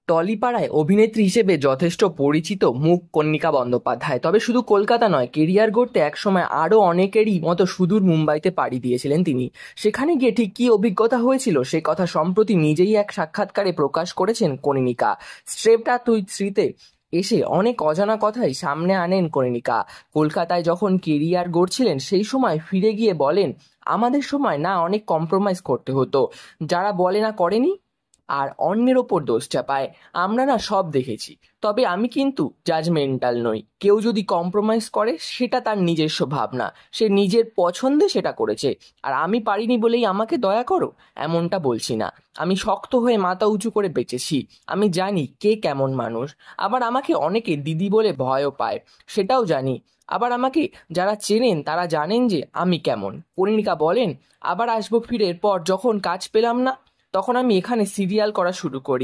টলিপাড়ায় অভিনেত্রী হিসেবে যথেষ্ট পরিচিত মুখ কন্নিকা বন্দ্যোপাধ্যায়। তবে শুধু কলকাতা নয়, কেরিয়ার গড়তে একসময় আরও অনেকেরই মতো সুদূর মুম্বাইতে পাড়ি দিয়েছিলেন তিনি। সেখানে গিয়ে ঠিক কী অভিজ্ঞতা হয়েছিল সে কথা সম্প্রতি নিজেই এক সাক্ষাৎকারে প্রকাশ করেছেন কনিনিকা। স্ট্রেপটা তুই স্ত্রীতে এসে অনেক অজানা কথাই সামনে আনেন কনিনিকা। কলকাতায় যখন কেরিয়ার গড়ছিলেন সেই সময় ফিরে গিয়ে বলেন, আমাদের সময় না অনেক কম্প্রোমাইজ করতে হতো, যারা বলে না করেনি আর অন্যের ওপর দোষ চাপায়। আমরা না সব দেখেছি, তবে আমি কিন্তু জাজমেন্টাল নই। কেউ যদি কম্প্রোমাইজ করে সেটা তার নিজস্ব ভাবনা, সে নিজের পছন্দে সেটা করেছে। আর আমি পারিনি বলেই আমাকে দয়া করো, এমনটা বলছি না। আমি শক্ত হয়ে মাথা উঁচু করে বেঁচেছি। আমি জানি কে কেমন মানুষ। আবার আমাকে অনেকে দিদি বলে ভয়ও পায়, সেটাও জানি। আবার আমাকে যারা চেনেন তারা জানেন যে আমি কেমন। কনিনিকা বলেন, আবার আসবো ফিরে। এরপর যখন কাজ পেলাম না, তখন আমি এখানে সিরিয়াল করা শুরু করি।